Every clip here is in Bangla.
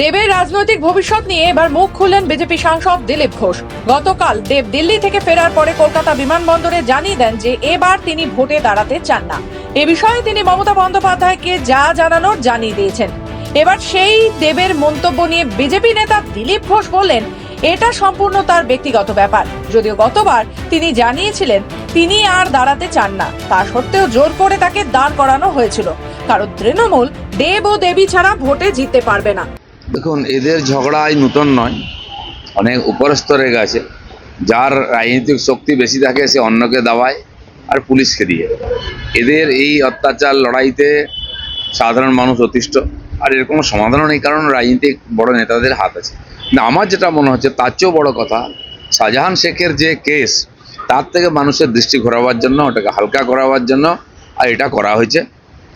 দেবের রাজনৈতিক ভবিষ্যৎ নিয়ে এবার মুখ খুললেন বিজেপি সাংসদ দিলীপ ঘোষ। গতকাল দেব দিল্লি থেকে ফেরার পরে কলকাতা বিমানবন্দরে জানিয়ে দেন যে এবার তিনি ভোটে দাঁড়াতে চান না। এ বিষয়ে তিনি মমতা বন্দ্যোপাধ্যায়কে যা জানানোর জানিয়ে দিয়েছেন। এবার সেই দেবের মন্তব্য নিয়ে বিজেপি নেতা দিলীপ ঘোষ বললেন, এটা সম্পূর্ণ তার ব্যক্তিগত ব্যাপার। যদিও গতবার তিনি জানিয়েছিলেন তিনি আর দাঁড়াতে চান না, তা সত্ত্বেও জোর করে তাকে দাঁড় করানো হয়েছিল, কারণ তৃণমূল দেব ও দেবী ছাড়া ভোটে জিততে পারবে না। দেখুন, এদের ঝগড়াই নতুন নয়, অনেক উপরস্তরে গেছে। যার রাজনৈতিক শক্তি বেশি থাকে সে অন্যকে দাবায় আর পুলিশকে দিয়ে। এদের এই অত্যাচার লড়াইতে সাধারণ মানুষ অতিষ্ঠ, আর এর কোনো সমাধানও নেই, কারণ রাজনৈতিক বড় নেতাদের হাত আছে। না, আমার যেটা মনে হচ্ছে তার চেয়েও বড় কথা, শাহজাহান শেখের যে কেস, তার থেকে মানুষের দৃষ্টি ঘোরাবার জন্য, ওটাকে হালকা করাবার জন্য আর এটা করা হয়েছে।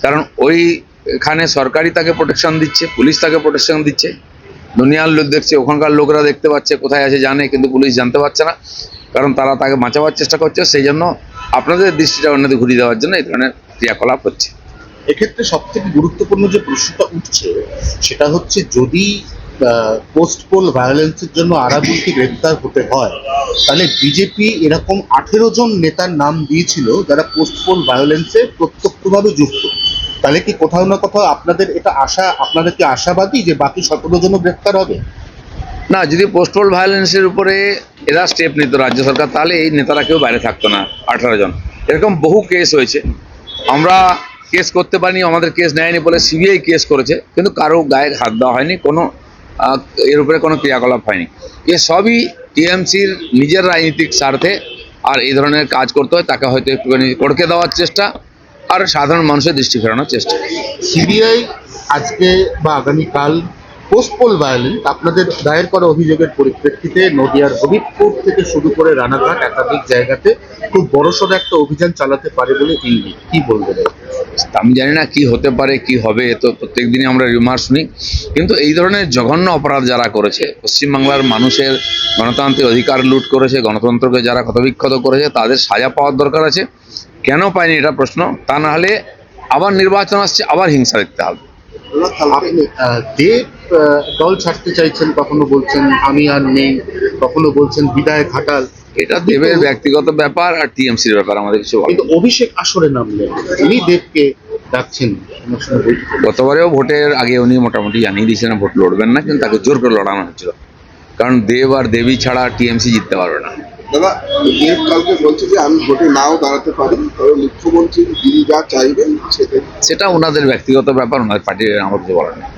কারণ ওইখানে সরকারই তাকে প্রোটেকশন দিচ্ছে, পুলিশ তাকে প্রোটেকশন দিচ্ছে, দুনিয়ার লোক দেখছে, ওখানকার লোকরা দেখতে পাচ্ছে, কোথায় আছে জানে, কিন্তু পুলিশ জানতে পারছে না, কারণ তারা তাকে বাঁচাবার চেষ্টা করছে। সেই জন্য আপনাদের দৃষ্টিটা অন্যদিকে ঘুরিয়ে দেওয়ার জন্য এই ধরনের ক্রিয়াকলাপ হচ্ছে। এক্ষেত্রে সবথেকে গুরুত্বপূর্ণ যে প্রশ্নটা উঠছে সেটা হচ্ছে, যদি পোস্ট পোল ভায়োলেন্সের জন্য আরাবুলকে গ্রেপ্তার হতে হয়, তাহলে বিজেপি এরকম 18 জন নেতার নাম দিয়েছিল যারা পোস্ট পোল ভায়োলেন্সে প্রত্যক্ষভাবে যুক্ত। তাহলে কি কোথাও না কোথাও আপনাদের কি আশাবাদী যে বাকি 17 জনও গ্রেপ্তার হবে? না, যদি পোস্টপোল ভায়োলেন্সের উপরে এরা স্টেপ নিত রাজ্য সরকার, তাহলে এই নেতারা কেউ বাইরে থাকতো না। 18 জন, এরকম বহু কেস হয়েছে। আমরা কেস করতে পারিনি, আমাদের কেস নেয়নি বলে সিবিআই কেস করেছে, কিন্তু কারো গায়ে হাত দেওয়া হয়নি, কোনো এর উপরে কোনো ক্রিয়াকলাপ হয়নি। এ সবই টিএমসির নিজের রাজনৈতিক স্বার্থে, আর এই ধরনের কাজ করতে হয় তাকে হয়তো একটুখানি কড়কে দেওয়ার চেষ্টা আর সাধারণ মানুষের দৃষ্টি ফেরানোর চেষ্টা। সিবিআই আজকে বা আগামীকাল পোস্ট পোল ভায়োলেন্স আপনাদের দায়ের করা অভিযোগের পরিপ্রেক্ষিতে নদিয়ার হবিবপুর থেকে শুরু করে রানাঘাট একাধিক জায়গাতে খুব বড়সড় একটা অভিযান চালাতে পারে বলে ইঙ্গিত, কি বলবেন? আমি জানি না কি হতে পারে, কি হবে, তো প্রত্যেকদিনই আমরা রিমার্ক শুনি, কিন্তু এই ধরনের জঘন্য অপরাধ যারা করেছে, পশ্চিমবাংলার মানুষের গণতান্ত্রিক অধিকার লুট করেছে, গণতন্ত্রকে যারা ক্ষতবিক্ষত করেছে, তাদের সাজা পাওয়ার দরকার আছে। কেন পায়নি এটা প্রশ্ন, তা না হলে আবার নির্বাচন আসছে, আবার হিংসা দেখতে হবে। আপনি দেব দল ছাড়তে চাইছেন, কখনো বলছেন আমি আর নেই, কখনো বলছেন বিদায় ঘাটাল। এটা দেবের ব্যক্তিগত ব্যাপার আর টিএমসির ব্যাপার, আমাদের কিছু বলার কিন্তু অভিষেক আসরে নামলেন, উনি দেবকে ডাকছেন। গতবারেও ভোটের আগে উনি মোটামুটি জানিয়ে দিয়েছিলেন ভোট লড়বেন না, কিন্তু তাকে জোর করে লড়ানো হচ্ছিল, কারণ দেব আর দেবী ছাড়া টিএমসি জিততে পারবে না। দাদা, দেব কালকে বলছে যে আমি ভোটে নাও দাঁড়াতে পারি, তবে মুখ্যমন্ত্রী যিনি যা চাইবেন সেটা ওনাদের ব্যক্তিগত ব্যাপার, ওনাদের পার্টির আমার কিছু বলার নেই।